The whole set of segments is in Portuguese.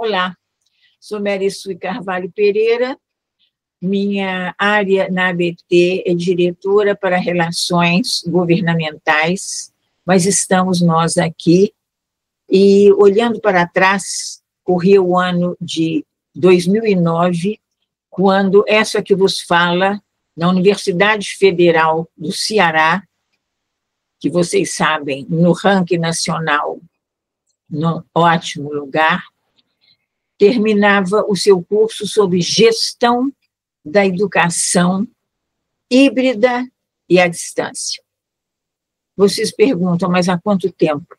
Olá, sou Merisui Carvalho Pereira, minha área na ABT é diretora para relações governamentais, mas estamos nós aqui e, olhando para trás, corria o ano de 2009, quando essa que vos fala, na Universidade Federal do Ceará, que vocês sabem, no ranking nacional, num ótimo lugar, terminava o seu curso sobre gestão da educação híbrida e à distância. Vocês perguntam, mas há quanto tempo?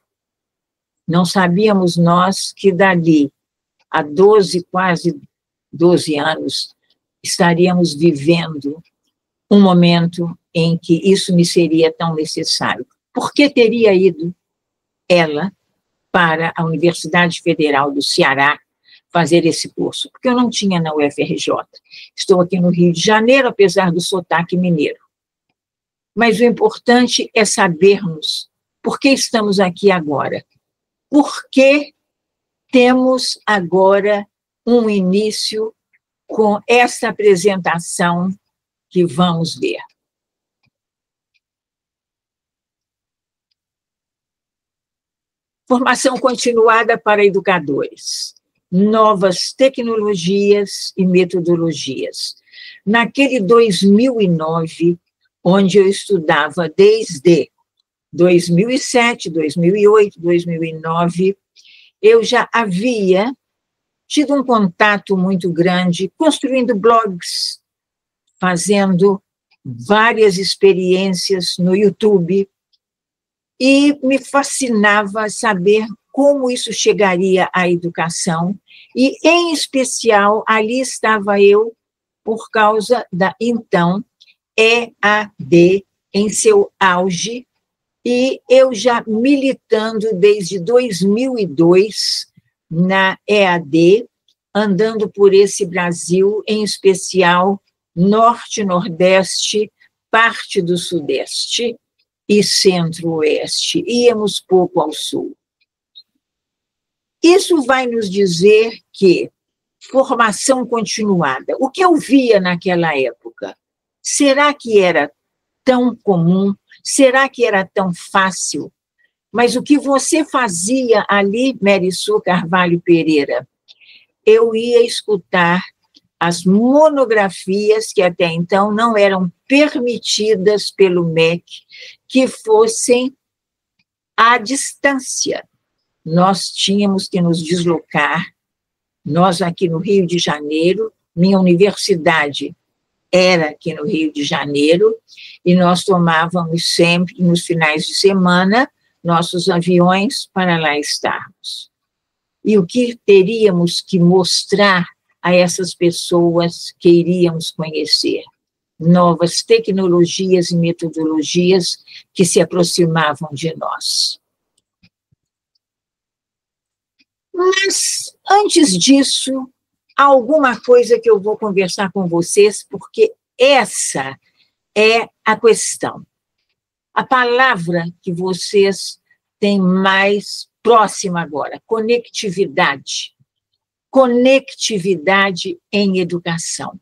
Não sabíamos nós que dali a 12, quase 12 anos, estaríamos vivendo um momento em que isso me seria tão necessário. Por que teria ido ela para a Universidade Federal do Ceará fazer esse curso? Porque eu não tinha na UFRJ. Estou aqui no Rio de Janeiro, apesar do sotaque mineiro. Mas o importante é sabermos por que estamos aqui agora. Por que temos agora um início com essa apresentação que vamos ver. Formação continuada para educadores. Novas tecnologias e metodologias. Naquele 2009, onde eu estudava desde 2007, 2008, 2009, eu já havia tido um contato muito grande, construindo blogs, fazendo várias experiências no YouTube, e me fascinava saber como isso chegaria à educação, e, em especial, ali estava eu por causa da, então, EAD em seu auge, e eu já militando desde 2002 na EAD, andando por esse Brasil, em especial Norte, Nordeste, parte do Sudeste e Centro-Oeste. Íamos pouco ao Sul. Isso vai nos dizer que formação continuada. O que eu via naquela época? Será que era tão comum? Será que era tão fácil? Mas o que você fazia ali, Merisui Carvalho Pereira? Eu ia escutar as monografias que até então não eram permitidas pelo MEC, que fossem à distância. Nós tínhamos que nos deslocar, nós aqui no Rio de Janeiro, minha universidade era aqui no Rio de Janeiro, e nós tomávamos sempre, nos finais de semana, nossos aviões para lá estarmos. E o que teríamos que mostrar a essas pessoas que iríamos conhecer? Novas tecnologias e metodologias que se aproximavam de nós. Mas, antes disso, há alguma coisa que eu vou conversar com vocês, porque essa é a questão. A palavra que vocês têm mais próxima agora, conectividade. Conectividade em educação.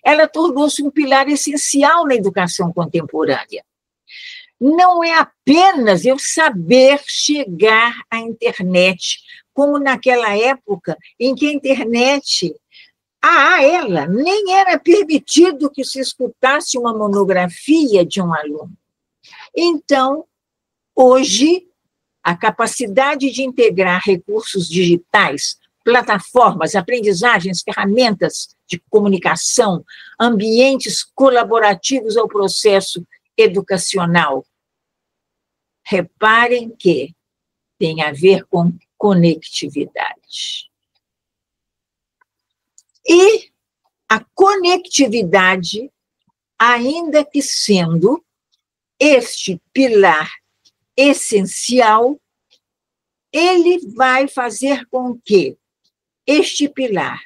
Ela tornou-se um pilar essencial na educação contemporânea. Não é apenas eu saber chegar à internet, como naquela época em que a internet, ela nem era permitido que se escutasse uma monografia de um aluno. Então, hoje, a capacidade de integrar recursos digitais, plataformas, aprendizagens, ferramentas de comunicação, ambientes colaborativos ao processo educacional. Reparem que tem a ver com conectividade. E a conectividade, ainda que sendo este pilar essencial, ele vai fazer com que este pilar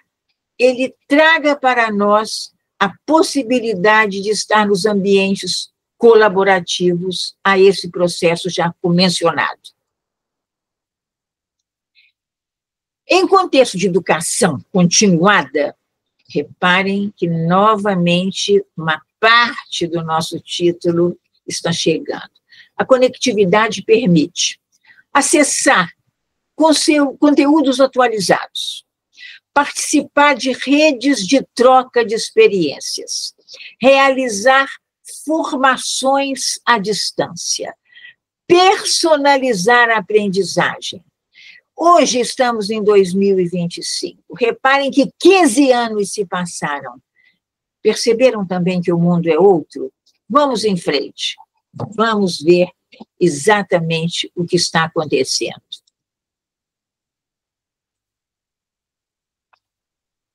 ele traga para nós a possibilidade de estar nos ambientes colaborativos a esse processo já mencionado. Em contexto de educação continuada, reparem que, novamente, uma parte do nosso título está chegando. A conectividade permite acessar conteúdos atualizados, participar de redes de troca de experiências, realizar formações à distância, personalizar a aprendizagem. Hoje estamos em 2025. Reparem que 15 anos se passaram. Perceberam também que o mundo é outro? Vamos em frente. Vamos ver exatamente o que está acontecendo.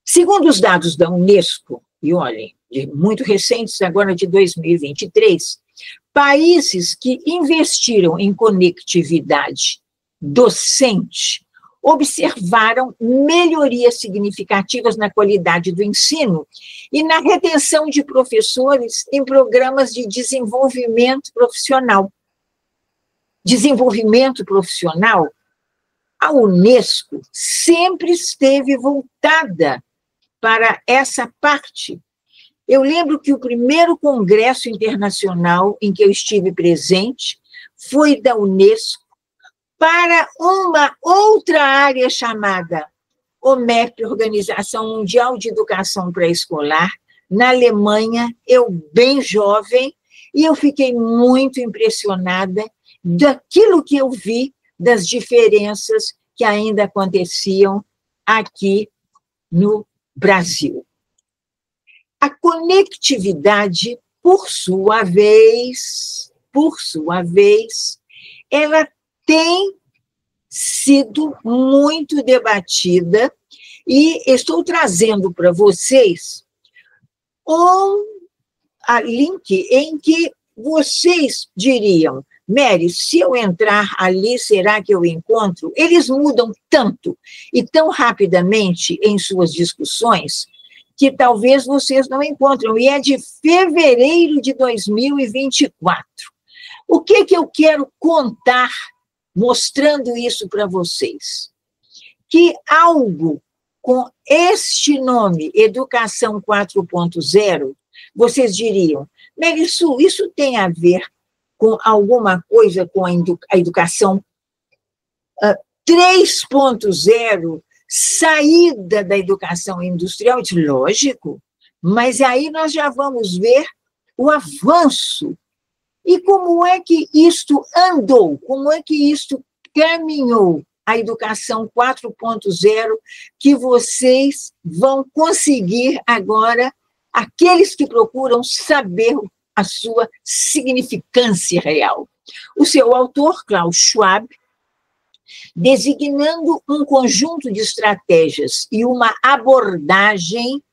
Segundo os dados da Unesco, e olhem, muito recentes, agora de 2023, países que investiram em conectividade docente observaram melhorias significativas na qualidade do ensino e na retenção de professores em programas de desenvolvimento profissional. Desenvolvimento profissional, a Unesco sempre esteve voltada para essa parte. Eu lembro que o primeiro congresso internacional em que eu estive presente foi da Unesco para uma outra área chamada OMEP, Organização Mundial de Educação Pré-Escolar, na Alemanha, eu bem jovem, e eu fiquei muito impressionada daquilo que eu vi, das diferenças que ainda aconteciam aqui no Brasil. A conectividade, por sua vez, ela tem sido muito debatida e estou trazendo para vocês um link em que vocês diriam: Mary, se eu entrar ali, será que eu encontro? Eles mudam tanto e tão rapidamente em suas discussões que talvez vocês não encontram, e é de fevereiro de 2024. O que eu quero contar mostrando isso para vocês? Que algo com este nome, Educação 4.0, vocês diriam: Merisu, isso tem a ver com alguma coisa com a educação 3.0, saída da educação industrial? Lógico, mas aí nós já vamos ver o avanço. E como é que isto andou? Como é que isto caminhou? A educação 4.0 que vocês vão conseguir agora, aqueles que procuram saber a sua significância real. O seu autor, Klaus Schwab, designando um conjunto de estratégias e uma abordagem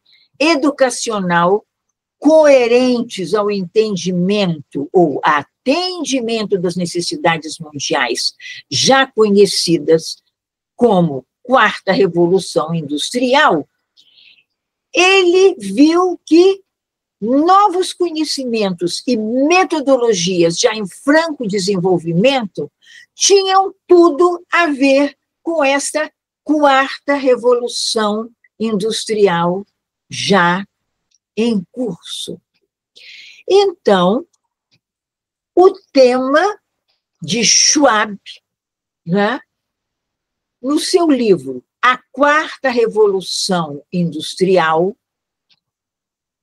educacional coerentes ao entendimento ou atendimento das necessidades mundiais já conhecidas como Quarta Revolução Industrial, ele viu que novos conhecimentos e metodologias já em franco desenvolvimento tinham tudo a ver com esta Quarta Revolução Industrial já em curso. Então, o tema de Schwab, né, no seu livro A Quarta Revolução Industrial,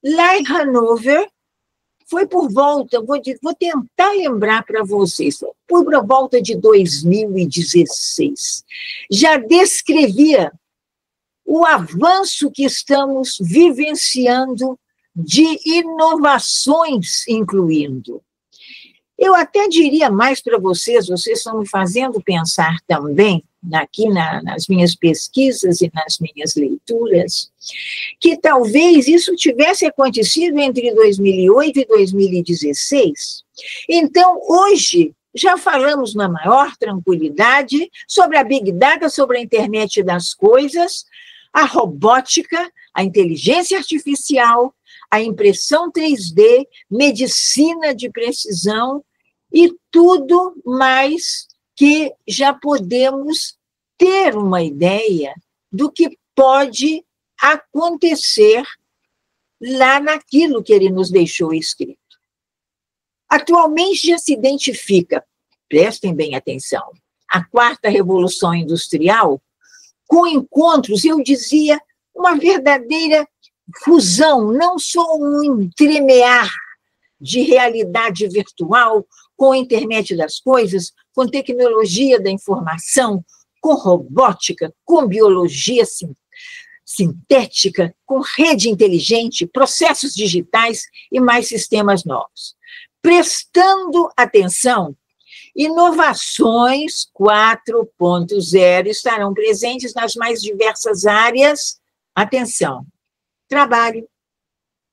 lá em Hanover, foi por volta, vou tentar lembrar para vocês, foi por volta de 2016. Já descrevia o avanço que estamos vivenciando de inovações, incluindo. Eu até diria mais para vocês estão me fazendo pensar também, aqui nas minhas pesquisas e nas minhas leituras, que talvez isso tivesse acontecido entre 2008 e 2016. Então, hoje, já falamos na maior tranquilidade sobre a Big Data, sobre a internet das coisas, a robótica, a inteligência artificial, a impressão 3D, medicina de precisão e tudo mais que já podemos ter uma ideia do que pode acontecer lá naquilo que ele nos deixou escrito. Atualmente já se identifica, prestem bem atenção, a quarta revolução industrial com encontros, eu dizia, uma verdadeira fusão, não só um entremear de realidade virtual com a internet das coisas, com tecnologia da informação, com robótica, com biologia sintética, com rede inteligente, processos digitais e mais sistemas novos. Prestando atenção, inovações 4.0 estarão presentes nas mais diversas áreas. Atenção, trabalho,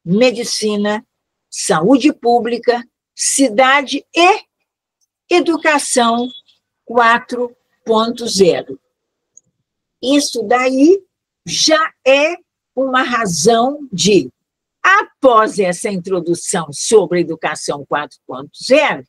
medicina, saúde pública, cidade e educação 4.0. Isso daí já é uma razão de, após essa introdução sobre a educação 4.0,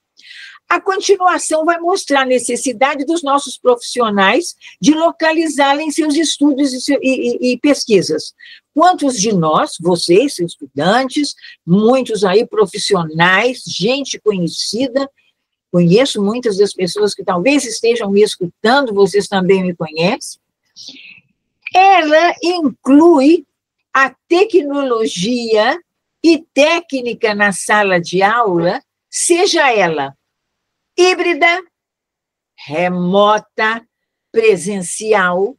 a continuação vai mostrar a necessidade dos nossos profissionais de localizarem seus estudos e pesquisas. Quantos de nós, vocês, estudantes, muitos aí profissionais, gente conhecida, conheço muitas das pessoas que talvez estejam me escutando, vocês também me conhecem, ela inclui a tecnologia e técnica na sala de aula, seja ela híbrida, remota, presencial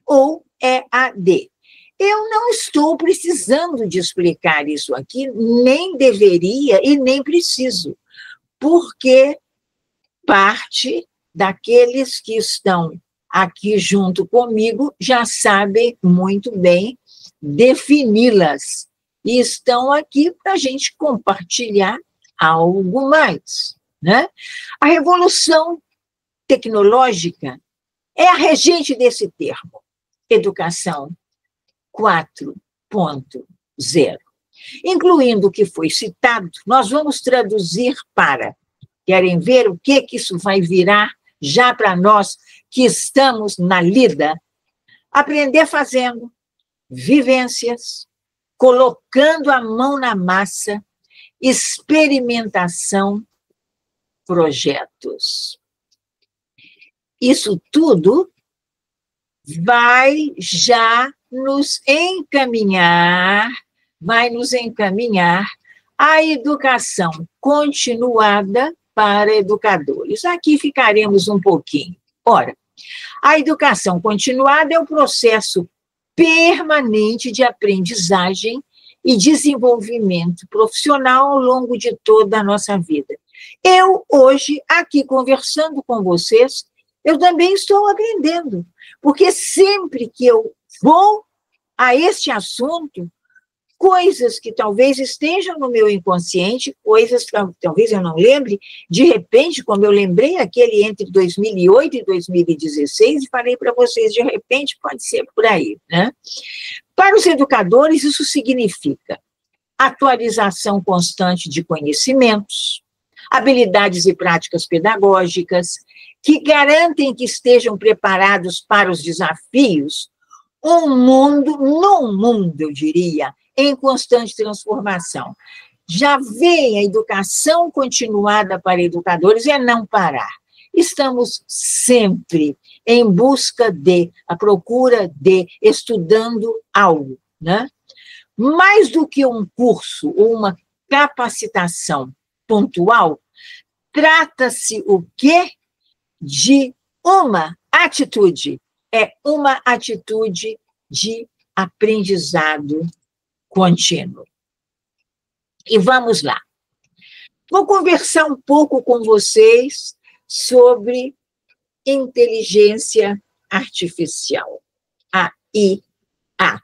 ou EAD. Eu não estou precisando de explicar isso aqui, nem deveria e nem preciso, porque parte daqueles que estão aqui junto comigo já sabem muito bem defini-las e estão aqui para a gente compartilhar algo mais, né? A revolução tecnológica é a regente desse termo, educação 4.0. Incluindo o que foi citado, nós vamos traduzir para, querem ver o que isso vai virar já para nós que estamos na lida? Aprender fazendo, vivências, colocando a mão na massa, experimentação, projetos. Isso tudo vai já nos encaminhar à educação continuada para educadores. Aqui ficaremos um pouquinho. Ora, a educação continuada é o processo permanente de aprendizagem e desenvolvimento profissional ao longo de toda a nossa vida. Eu, hoje, aqui conversando com vocês, eu também estou aprendendo, porque sempre que eu vou a este assunto, coisas que talvez estejam no meu inconsciente, coisas que talvez eu não lembre, de repente, como eu lembrei aquele entre 2008 e 2016, e falei para vocês, de repente pode ser por aí, né? Para os educadores, isso significa atualização constante de conhecimentos, habilidades e práticas pedagógicas, que garantem que estejam preparados para os desafios, num mundo, eu diria, em constante transformação. Já vem a educação continuada para educadores, é não parar. Estamos sempre em busca de, à procura de, estudando algo, né? Mais do que um curso ou uma capacitação pontual, trata-se o quê? De uma atitude. É uma atitude de aprendizado contínuo. E vamos lá. Vou conversar um pouco com vocês sobre inteligência artificial, a IA.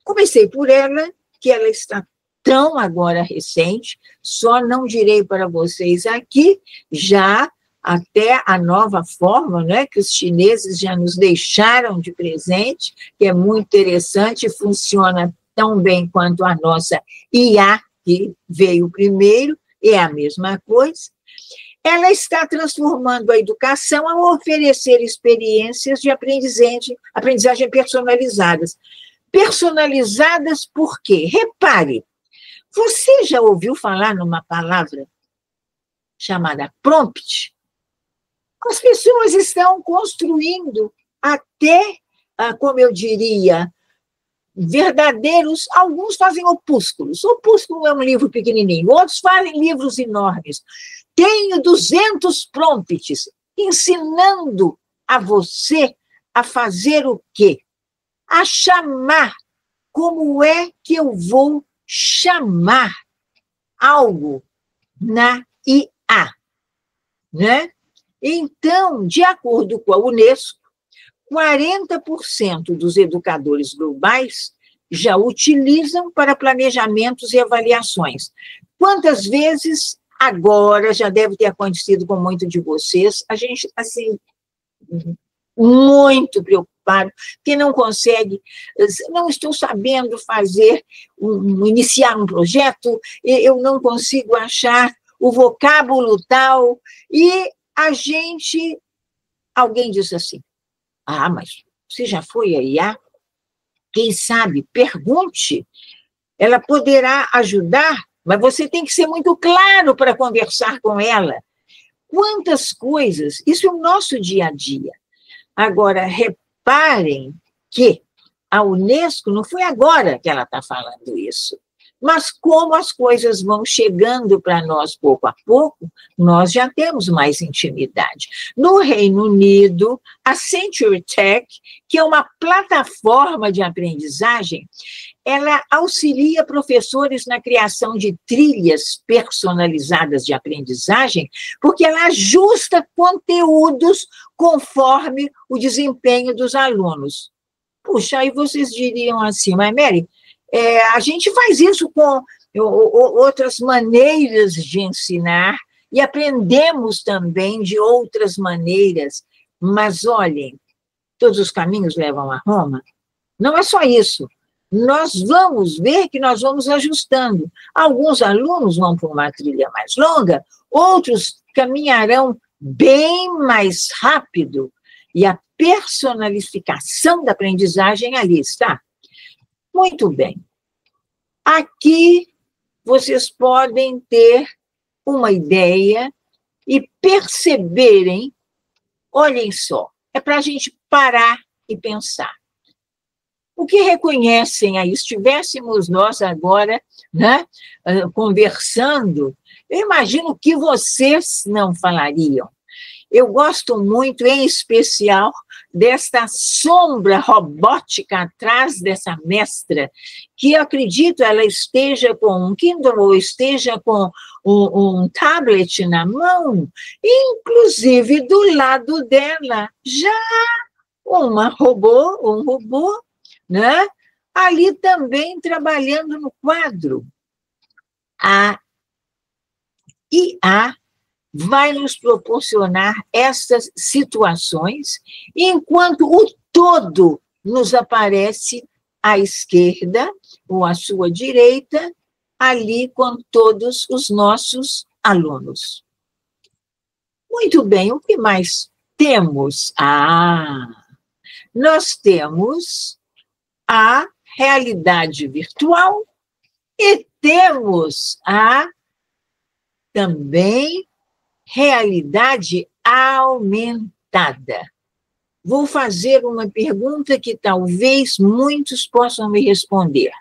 Comecei por ela, que ela está tão agora recente, só não direi para vocês aqui, já até a nova forma, né, que os chineses já nos deixaram de presente, que é muito interessante, funciona tão bem quanto a nossa IA, que veio primeiro, é a mesma coisa. ela está transformando a educação a oferecer experiências de aprendizagem personalizadas. Personalizadas por quê? Repare, você já ouviu falar numa palavra chamada prompt? As pessoas estão construindo até, como eu diria, verdadeiros, alguns fazem opúsculos. Opúsculo é um livro pequenininho, outros fazem livros enormes. Tenho 200 prompts ensinando a você a fazer o quê? A chamar. Como é que eu vou chamar algo na IA? Né? Então, de acordo com a Unesco, 40% dos educadores globais já utilizam para planejamentos e avaliações. Quantas vezes agora já deve ter acontecido com muitos de vocês, a gente, assim, muito preocupado, porque não consegue, não estou sabendo fazer, iniciar um projeto, eu não consigo achar o vocábulo tal, e a gente, alguém diz assim, mas você já foi a IA? Quem sabe, pergunte, ela poderá ajudar, mas você tem que ser muito claro para conversar com ela. Quantas coisas, isso é o nosso dia a dia. Agora, reparem que a Unesco, não foi agora que ela está falando isso, mas como as coisas vão chegando para nós pouco a pouco, nós já temos mais intimidade. No Reino Unido, a Century Tech, que é uma plataforma de aprendizagem, ela auxilia professores na criação de trilhas personalizadas de aprendizagem, porque ela ajusta conteúdos conforme o desempenho dos alunos. Puxa, aí vocês diriam assim, mas Mary, a gente faz isso com outras maneiras de ensinar e aprendemos também de outras maneiras, mas olhem, todos os caminhos levam a Roma. Não é só isso. Nós vamos ver que nós vamos ajustando. Alguns alunos vão para uma trilha mais longa, outros caminharão bem mais rápido, e a personalificação da aprendizagem ali está. Muito bem. Aqui vocês podem ter uma ideia e perceberem, olhem só, é para a gente parar e pensar. O que reconhecem aí, estivéssemos nós agora, né, conversando, eu imagino que vocês não falariam. Eu gosto muito, em especial, desta sombra robótica atrás dessa mestra, que eu acredito ela esteja com um Kindle ou esteja com um tablet na mão, inclusive do lado dela, já um robô, né? Ali também trabalhando no quadro. A IA vai nos proporcionar essas situações, enquanto o todo nos aparece à esquerda ou à sua direita, ali com todos os nossos alunos. Muito bem, o que mais temos? Nós temos a realidade virtual e temos também realidade aumentada. Vou fazer uma pergunta que talvez muitos possam me responder.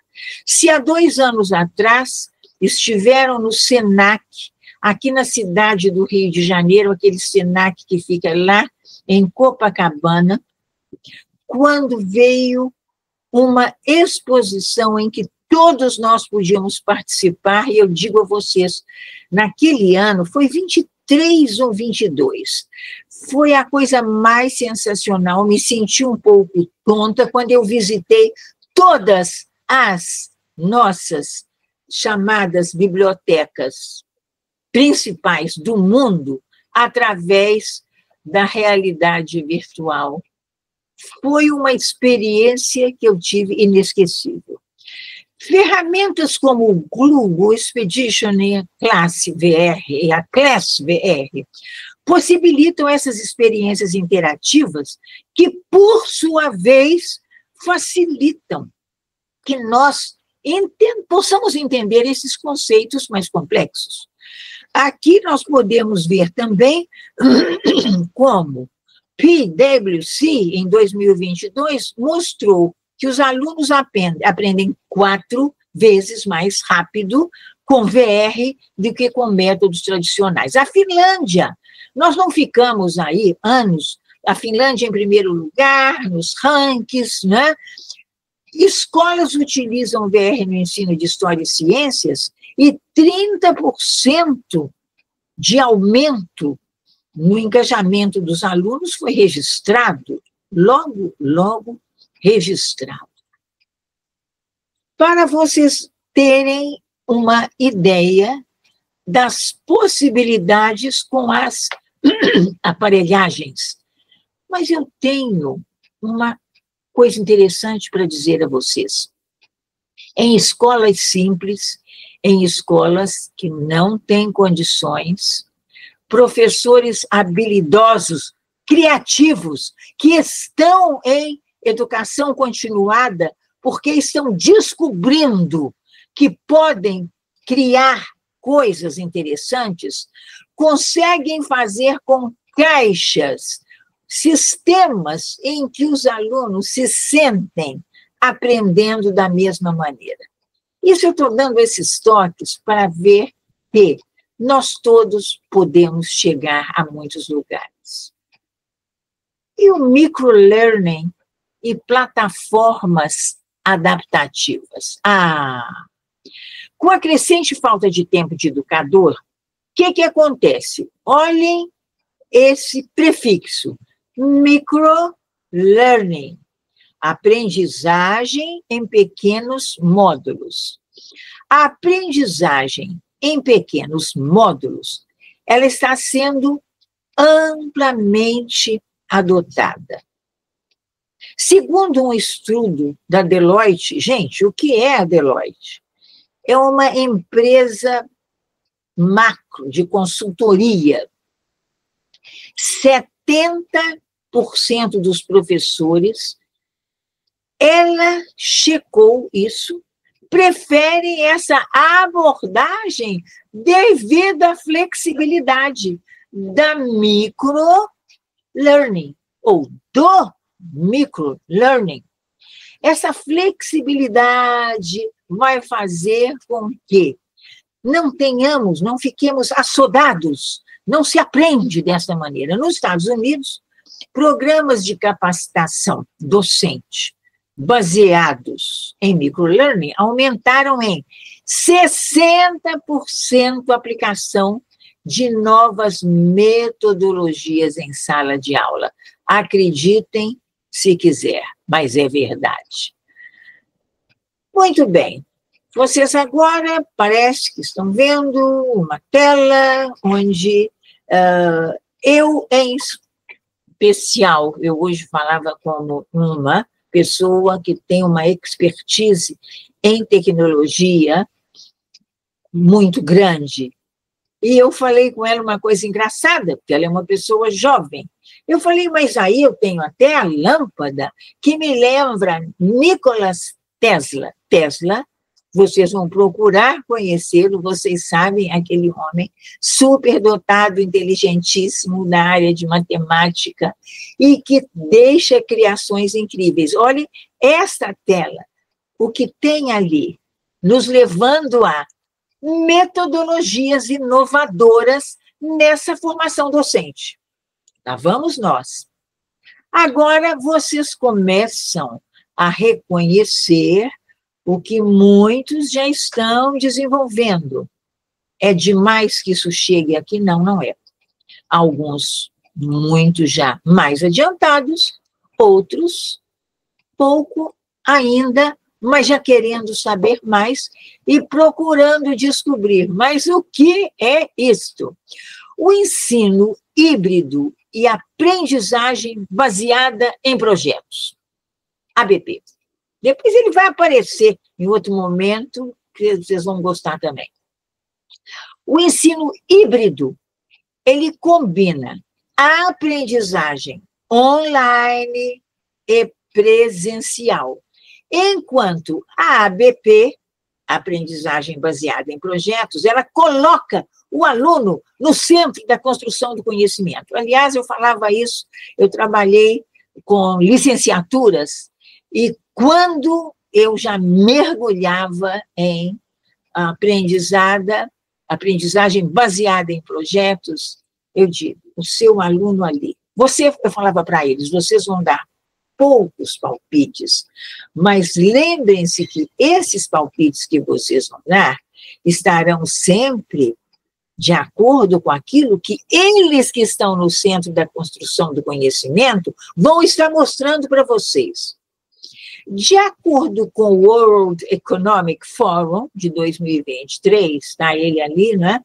Se há 2 anos atrás estiveram no SENAC, aqui na cidade do Rio de Janeiro, aquele SENAC que fica lá em Copacabana, quando veio uma exposição em que todos nós podíamos participar, e eu digo a vocês, naquele ano, foi 23 ou 22, foi a coisa mais sensacional, me senti um pouco tonta quando eu visitei todas as nossas chamadas bibliotecas principais do mundo através da realidade virtual. Foi uma experiência que eu tive inesquecível. Ferramentas como o Glue, o Expedition e a Class VR possibilitam essas experiências interativas que, por sua vez, facilitam que nós possamos entender esses conceitos mais complexos. Aqui nós podemos ver também como PwC, em 2022, mostrou que os alunos aprendem 4 vezes mais rápido com VR do que com métodos tradicionais. A Finlândia, nós não ficamos aí anos, a Finlândia em primeiro lugar, nos rankings, né? Escolas utilizam VR no ensino de História e Ciências e 30% de aumento no engajamento dos alunos foi registrado, logo registrado. Para vocês terem uma ideia das possibilidades com as aparelhagens. Mas eu tenho uma coisa interessante para dizer a vocês. Em escolas simples, em escolas que não têm condições, professores habilidosos, criativos, que estão em educação continuada, porque estão descobrindo que podem criar coisas interessantes, conseguem fazer com caixas, sistemas em que os alunos se sentem aprendendo da mesma maneira. Isso eu estou dando esses toques para ver que nós todos podemos chegar a muitos lugares. E o microlearning e plataformas adaptativas. Com a crescente falta de tempo de educador, o que acontece? Olhem esse prefixo, microlearning, aprendizagem em pequenos módulos. A aprendizagem em pequenos módulos, ela está sendo amplamente adotada. Segundo um estudo da Deloitte, gente, o que é a Deloitte? É uma empresa macro de consultoria. 70% dos professores, ela checou isso, preferem essa abordagem devido à flexibilidade da microlearning, ou do microlearning. Essa flexibilidade vai fazer com que não fiquemos assodados, não se aprende dessa maneira. Nos Estados Unidos, programas de capacitação docente baseados em microlearning aumentaram em 60% a aplicação de novas metodologias em sala de aula. Acreditem se quiser, mas é verdade. Muito bem. Vocês agora parece que estão vendo uma tela onde eu, em especial, eu hoje falava como uma pessoa que tem uma expertise em tecnologia muito grande. E eu falei com ela uma coisa engraçada, porque ela é uma pessoa jovem. Eu falei, mas aí eu tenho até a lâmpada que me lembra Nikola Tesla. Tesla, vocês vão procurar conhecê-lo, vocês sabem, aquele homem superdotado, inteligentíssimo na área de matemática e que deixa criações incríveis. Olhem esta tela, o que tem ali, nos levando a metodologias inovadoras nessa formação docente. Lá vamos nós. Agora vocês começam a reconhecer o que muitos já estão desenvolvendo. É demais que isso chegue aqui? Não, não é. Alguns muito já mais adiantados, outros pouco ainda, mas já querendo saber mais e procurando descobrir. Mas o que é isto? O ensino híbrido e aprendizagem baseada em projetos. ABP. Depois ele vai aparecer em outro momento, que vocês vão gostar também. O ensino híbrido, ele combina a aprendizagem online e presencial, enquanto a ABP, aprendizagem baseada em projetos, ela coloca o aluno no centro da construção do conhecimento. Aliás, eu falava isso, eu trabalhei com licenciaturas, e quando eu já mergulhava em aprendizagem baseada em projetos, eu digo, o seu aluno ali, eu falava para eles, vocês vão dar poucos palpites, mas lembrem-se que esses palpites que vocês vão dar estarão sempre de acordo com aquilo que eles que estão no centro da construção do conhecimento vão estar mostrando para vocês. De acordo com o World Economic Forum de 2023, está ele ali, né?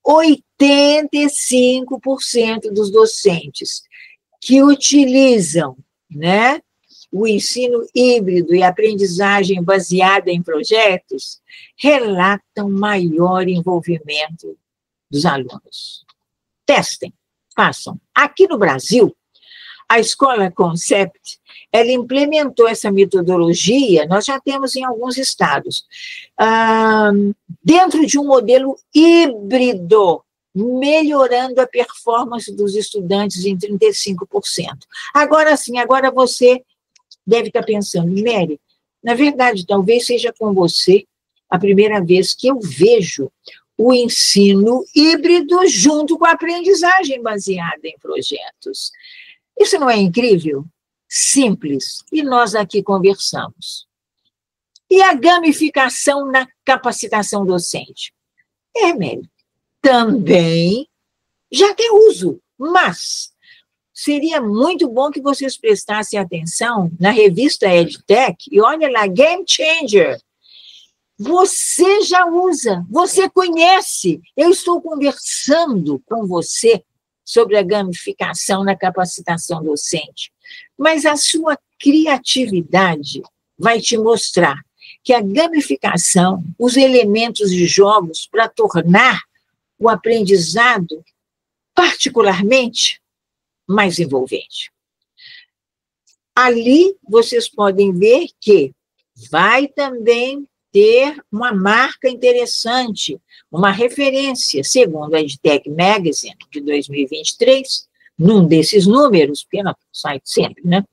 85% dos docentes que utilizam, né, o ensino híbrido e aprendizagem baseada em projetos relatam maior envolvimento dos alunos. Testem, façam. Aqui no Brasil, a Escola Concept, ela implementou essa metodologia, nós já temos em alguns estados, dentro de um modelo híbrido, melhorando a performance dos estudantes em 35%. Agora sim, agora você deve estar pensando, Mary, na verdade, talvez seja com você a primeira vez que eu vejo o ensino híbrido junto com a aprendizagem baseada em projetos. Isso não é incrível? Simples. E nós aqui conversamos. E a gamificação na capacitação docente? Mary, também já tem uso, mas seria muito bom que vocês prestassem atenção na revista EdTech, e olha lá, Game Changer. Você já usa, você conhece. Eu estou conversando com você sobre a gamificação na capacitação docente, mas a sua criatividade vai te mostrar que a gamificação, os elementos de jogos para tornar o aprendizado particularmente mais envolvente. Ali vocês podem ver que vai também ter uma marca interessante, uma referência, segundo a EdTech Magazine, de 2023, num desses números, porque ela sai sempre, né?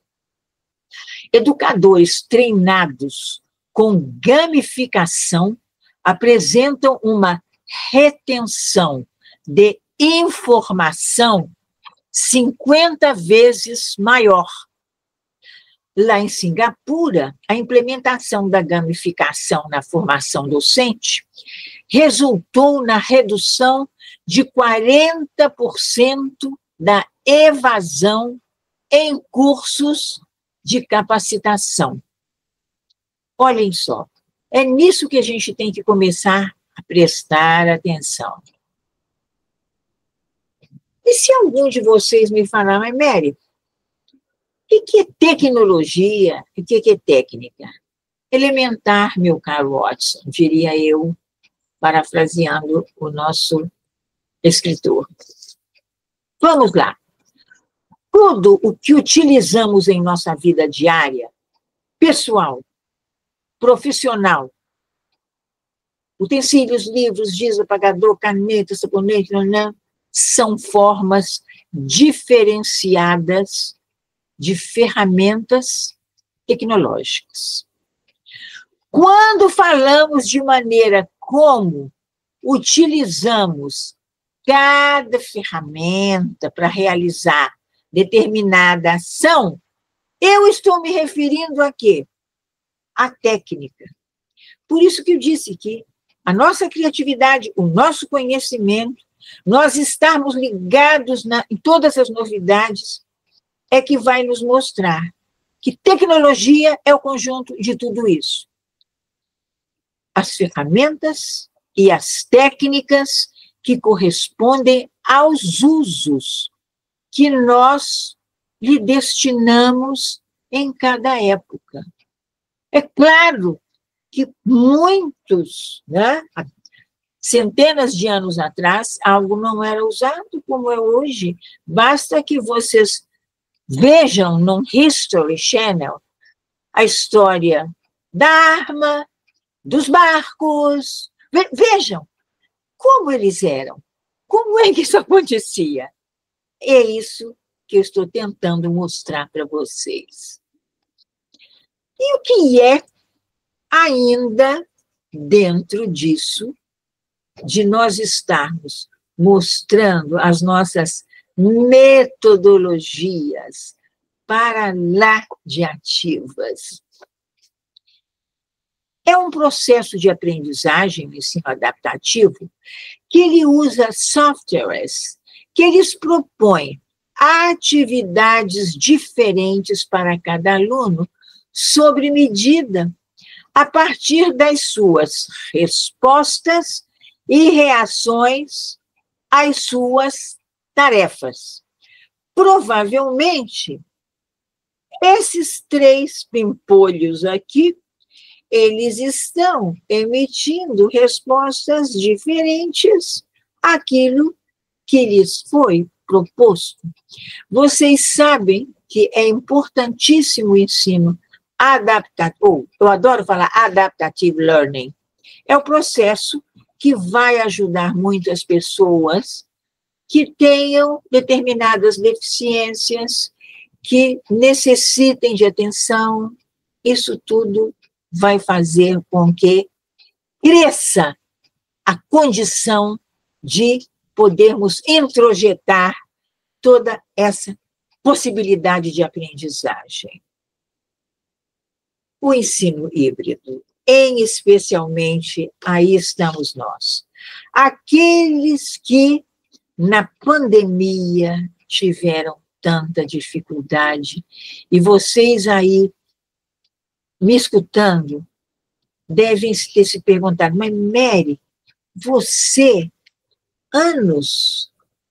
Educadores treinados com gamificação apresentam uma retenção de informação 50 vezes maior. Lá em Singapura, a implementação da gamificação na formação docente resultou na redução de 40% da evasão em cursos de capacitação. Olhem só, é nisso que a gente tem que começar a prestar atenção. E se algum de vocês me falar, mas Mary, o que é tecnologia e o que é técnica? Elementar, meu caro Watson, diria eu, parafraseando o nosso escritor. Vamos lá. Tudo o que utilizamos em nossa vida diária, pessoal, profissional, utensílios, livros, giz, apagador, caneta, sabonete, são formas diferenciadas de ferramentas tecnológicas. Quando falamos de maneira como utilizamos cada ferramenta para realizar determinada ação, eu estou me referindo a quê? A técnica. Por isso que eu disse que a nossa criatividade, o nosso conhecimento, nós estarmos ligados em todas as novidades, é que vai nos mostrar que tecnologia é o conjunto de tudo isso. As ferramentas e as técnicas que correspondem aos usos que nós lhe destinamos em cada época. É claro que muitos, né, centenas de anos atrás, algo não era usado como é hoje. Basta que vocês vejam no History Channel a história da arma, dos barcos. Vejam como eles eram. Como é que isso acontecia? É isso que eu estou tentando mostrar para vocês. E o que é ainda dentro disso, de nós estarmos mostrando as nossas metodologias paraladiativas? É um processo de aprendizagem, o ensino adaptativo, que ele usa softwares, que eles propõem atividades diferentes para cada aluno, sobre medida, a partir das suas respostas e reações às suas tarefas. Provavelmente, esses 3 pimpolhos aqui, eles estão emitindo respostas diferentes àquilo que lhes foi proposto. Vocês sabem que é importantíssimo o ensino adaptativo, eu adoro falar adaptative learning, é o processo que vai ajudar muitas pessoas que tenham determinadas deficiências, que necessitem de atenção. Isso tudo vai fazer com que cresça a condição de podermos introjetar toda essa possibilidade de aprendizagem. O ensino híbrido, em especialmente, aí estamos nós. Aqueles que, na pandemia, tiveram tanta dificuldade, e vocês aí, me escutando, devem ter se perguntado, mas Mary, você,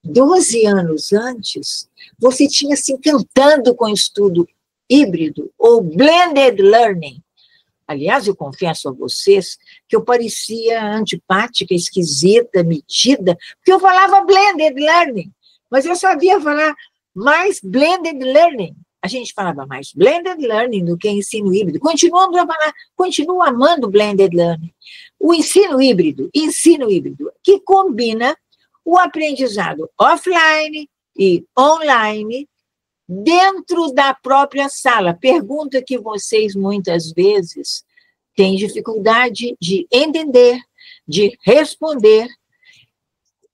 12 anos antes, você tinha se encantado com o estudo híbrido ou blended learning. Aliás, eu confesso a vocês que eu parecia antipática, esquisita, metida, porque eu falava blended learning, mas eu sabia falar mais blended learning. A gente falava mais blended learning do que ensino híbrido. Continuamos a falar, continuo amando blended learning. O ensino híbrido, que combina o aprendizado offline e online dentro da própria sala. Pergunta que vocês muitas vezes têm dificuldade de entender, de responder,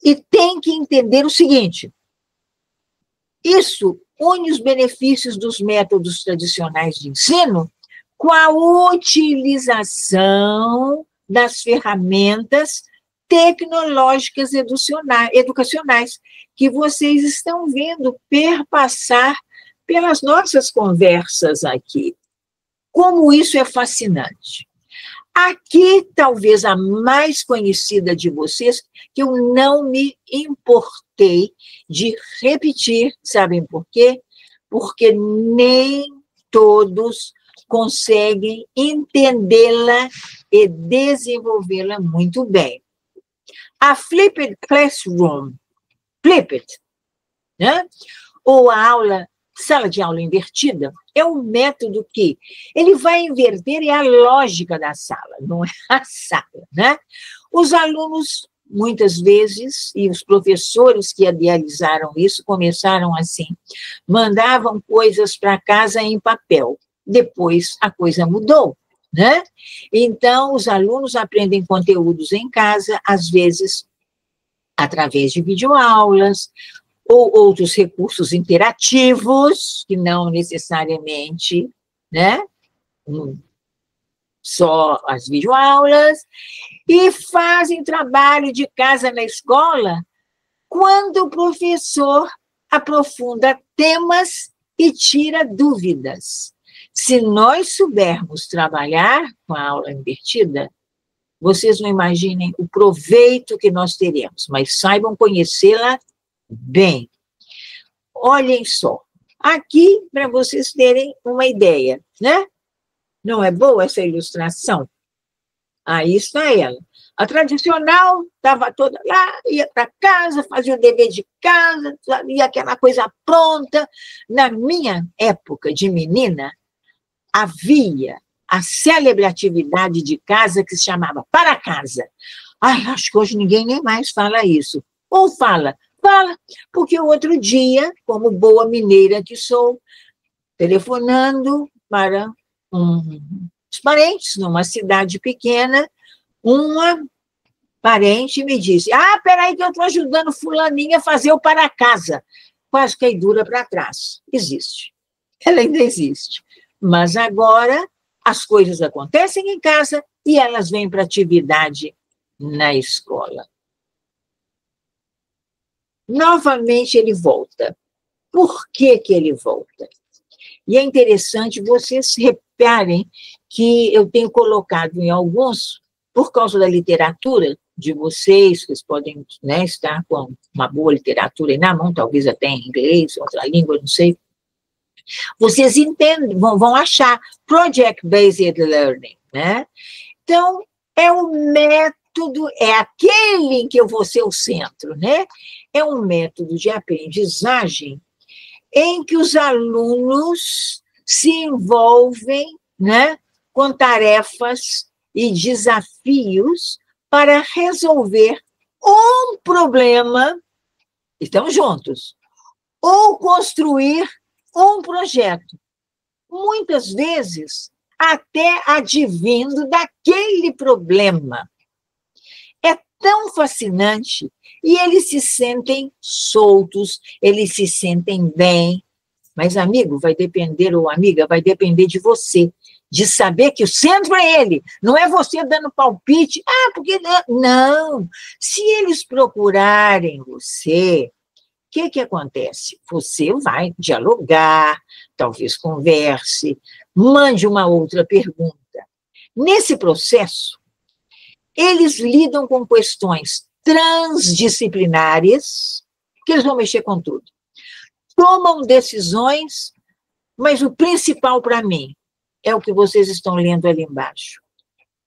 e tem que entender o seguinte: isso une os benefícios dos métodos tradicionais de ensino com a utilização das ferramentas tecnológicas educacionais que vocês estão vendo perpassar pelas nossas conversas aqui. Como isso é fascinante. Aqui, talvez a mais conhecida de vocês, que eu não me importei de repetir, sabem por quê? Porque nem todos conseguem entendê-la e desenvolvê-la muito bem. A Flipped Classroom, Flipped, né? Ou a sala de aula invertida, é um método que ele vai inverter a lógica da sala, não é a sala, né? Os alunos, muitas vezes, e os professores que idealizaram isso, começaram assim, mandavam coisas para casa em papel. Depois a coisa mudou, né? Então, os alunos aprendem conteúdos em casa, às vezes através de videoaulas, ou outros recursos interativos, que não necessariamente, né, só as videoaulas, e fazem trabalho de casa na escola quando o professor aprofunda temas e tira dúvidas. Se nós soubermos trabalhar com a aula invertida, vocês não imaginem o proveito que nós teremos, mas saibam conhecê-la bem. Olhem só, aqui para vocês terem uma ideia, né? Não é boa essa ilustração? Aí está ela. A tradicional estava toda lá, ia para casa, fazia o dever de casa, ia aquela coisa pronta. Na minha época de menina, havia a célebre atividade de casa que se chamava para casa. Ai, acho que hoje ninguém nem mais fala isso. Ou fala, porque o outro dia, como boa mineira que sou, telefonando para os parentes numa cidade pequena, uma parente me disse, peraí que eu estou ajudando fulaninha a fazer o para casa. Quase que dura para trás. Existe. Ela ainda existe. Mas agora as coisas acontecem em casa e elas vêm para atividade na escola. Novamente ele volta. Por que ele volta? E é interessante, vocês reparem que eu tenho colocado em alguns, por causa da literatura de vocês, que vocês podem, né, estar com uma boa literatura aí na mão, talvez até em inglês, outra língua, não sei. Vocês entendem, vão achar Project-Based Learning, né? Então, é um método, é aquele em que eu vou ser o centro, né? É um método de aprendizagem em que os alunos se envolvem, né, com tarefas e desafios para resolver um problema, estão juntos, ou construir um projeto, muitas vezes até advindo daquele problema. É tão fascinante e eles se sentem soltos, eles se sentem bem. Mas, amigo, vai depender, ou amiga, vai depender de você, de saber que o centro é ele, não é você dando palpite, porque não. Não, se eles procurarem você, o que acontece? Você vai dialogar, talvez converse, mande uma outra pergunta. Nesse processo, eles lidam com questões transdisciplinares, que eles vão mexer com tudo. Tomam decisões, mas o principal para mim é o que vocês estão lendo ali embaixo.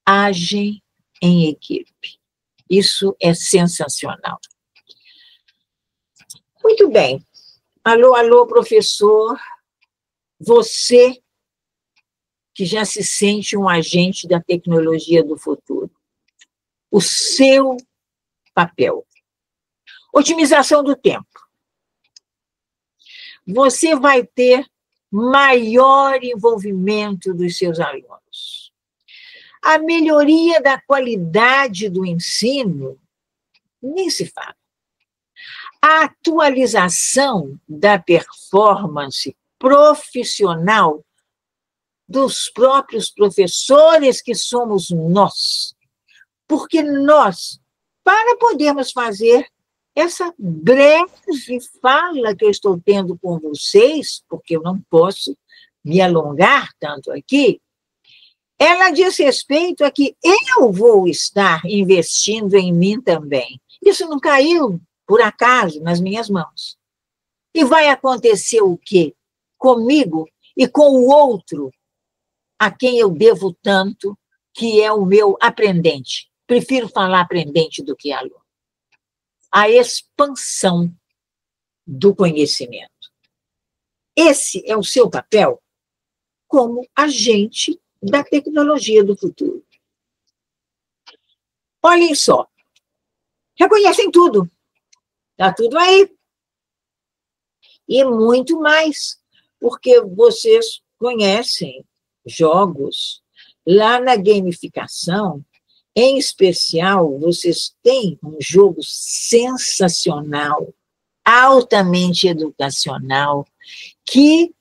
Agem em equipe. Isso é sensacional. Muito bem. Alô, professor. Você que já se sente um agente da tecnologia do futuro. O seu papel. Otimização do tempo. Você vai ter maior envolvimento dos seus alunos. A melhoria da qualidade do ensino, nem se fala. A atualização da performance profissional dos próprios professores que somos nós. Porque nós, para podermos fazer essa breve fala que eu estou tendo com vocês, porque eu não posso me alongar tanto aqui, ela diz respeito a que eu vou estar investindo em mim também. Isso não caiu, por acaso, nas minhas mãos. E vai acontecer o quê? Comigo e com o outro, a quem eu devo tanto, que é o meu aprendente. Prefiro falar aprendente do que aluno. A expansão do conhecimento. Esse é o seu papel como agente da tecnologia do futuro. Olhem só, reconhecem tudo, está tudo aí. E muito mais, porque vocês conhecem jogos lá na gamificação. Em especial, vocês têm um jogo sensacional, altamente educacional, que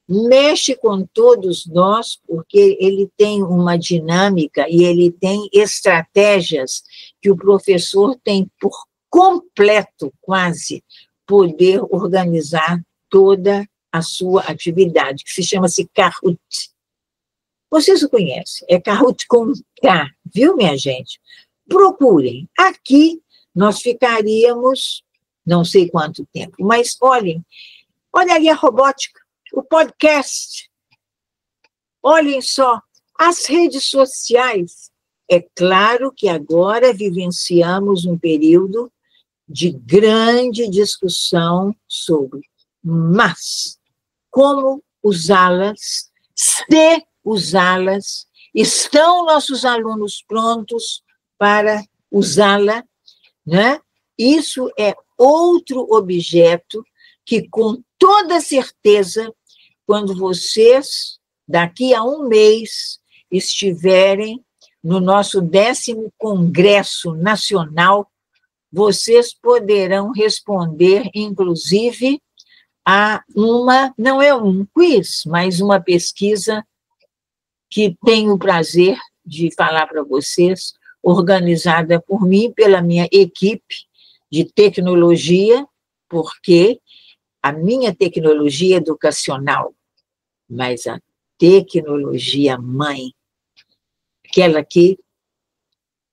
mexe com todos nós, porque ele tem uma dinâmica e ele tem estratégias que o professor tem por completo, quase, poder organizar toda a sua atividade, que se chama-se Kahoot. Vocês o conhecem, é Kahoot com K, viu, minha gente? Procurem. Aqui nós ficaríamos não sei quanto tempo, mas olhem, olha ali a robótica, o podcast. Olhem só, As redes sociais, é claro que agora vivenciamos um período de grande discussão sobre, mas como usá-las, se usá-las, estão nossos alunos prontos para usá-la, né? Isso é outro objeto que, com toda certeza, quando vocês, daqui a um mês, estiverem no nosso 10º Congresso Nacional, vocês poderão responder, inclusive, a não é um quiz, mas uma pesquisa que tenho o prazer de falar para vocês, organizada por mim, pela minha equipe de tecnologia, porque a minha tecnologia educacional, mas a tecnologia mãe, aquela que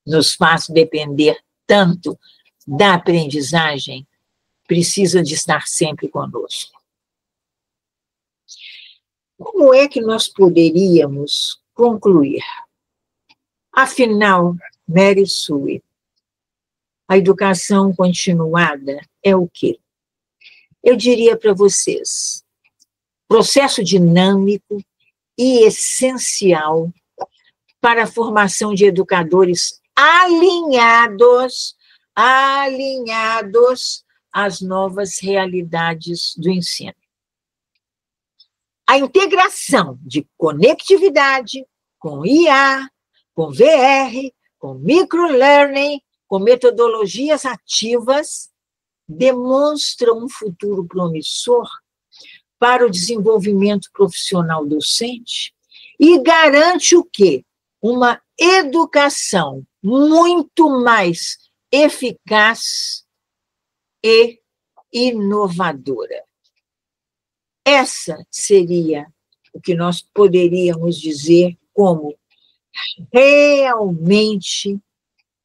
nos faz depender tanto da aprendizagem, precisa de estar sempre conosco. Como é que nós poderíamos concluir? Afinal, Mary Sue, a educação continuada é o quê? Eu diria para vocês, processo dinâmico e essencial para a formação de educadores alinhados às novas realidades do ensino. A integração de conectividade com IA, com VR, com microlearning, com metodologias ativas, demonstra um futuro promissor para o desenvolvimento profissional docente e garante o quê? Uma educação muito mais eficaz e inovadora. Essa seria o que nós poderíamos dizer como realmente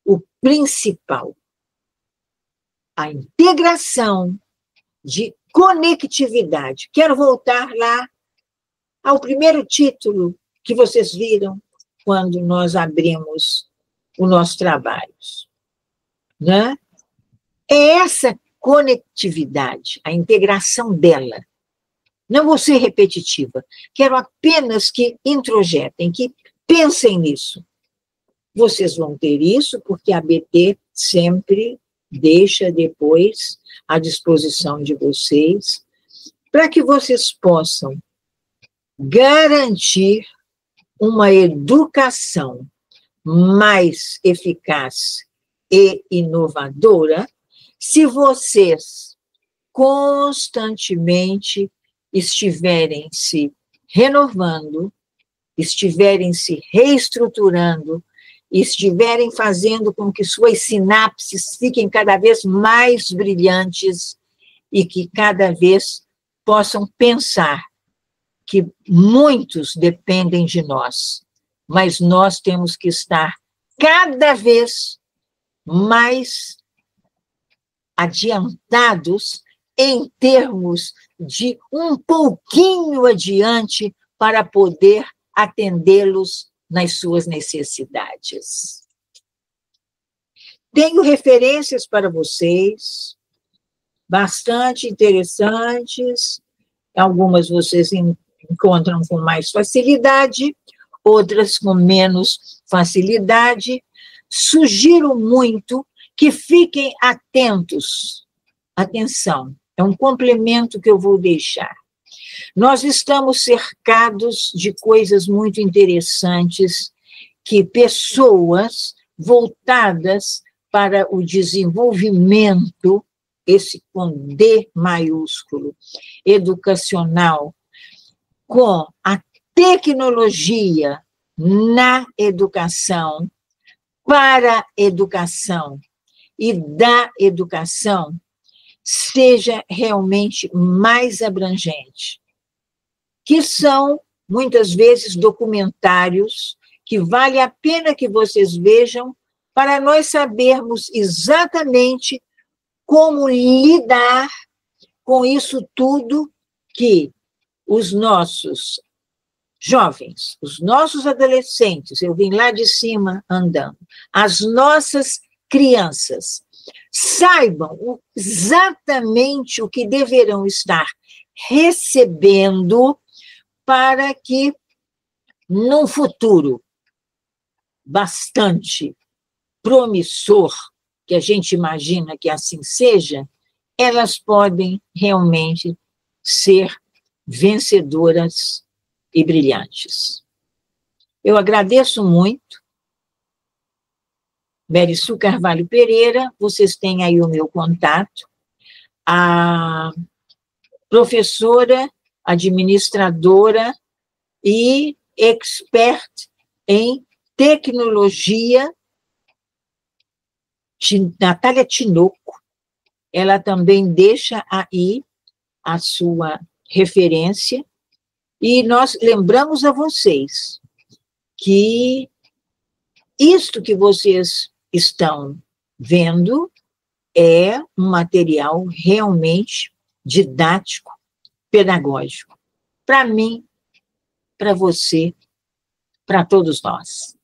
o principal. A integração de conectividade. Quero voltar lá ao primeiro título que vocês viram quando nós abrimos o nosso trabalho, né? É essa conectividade, a integração dela. Não vou ser repetitiva, quero apenas que introjetem, que pensem nisso. Vocês vão ter isso, porque a ABT sempre deixa depois à disposição de vocês, para que vocês possam garantir uma educação mais eficaz e inovadora, se vocês constantemente estiverem se renovando, estiverem se reestruturando, estiverem fazendo com que suas sinapses fiquem cada vez mais brilhantes e que cada vez possam pensar que muitos dependem de nós, mas nós temos que estar cada vez mais adiantados em termos de um pouquinho adiante para poder atendê-los nas suas necessidades. Tenho referências para vocês, bastante interessantes, algumas vocês encontram com mais facilidade, outras com menos facilidade. Sugiro muito que fiquem atentos. Atenção, é um complemento que eu vou deixar. Nós estamos cercados de coisas muito interessantes que pessoas voltadas para o desenvolvimento, esse com D maiúsculo, educacional, com a tecnologia na educação, para a educação e da educação, seja realmente mais abrangente, que são, muitas vezes, documentários que vale a pena que vocês vejam para nós sabermos exatamente como lidar com isso tudo que os nossos jovens, os nossos adolescentes, eu vim lá de cima andando, as nossas crianças, saibam exatamente o que deverão estar recebendo para que, num futuro bastante promissor, que a gente imagina que assim seja, elas podem realmente ser vencedoras e brilhantes. Eu agradeço muito. Meriçu Carvalho Pereira, vocês têm aí o meu contato. A professora, administradora e expert em tecnologia, Natália Tinoco, ela também deixa aí a sua referência, e nós lembramos a vocês que isto que vocês estão vendo é um material realmente didático, pedagógico, para mim, para você, para todos nós.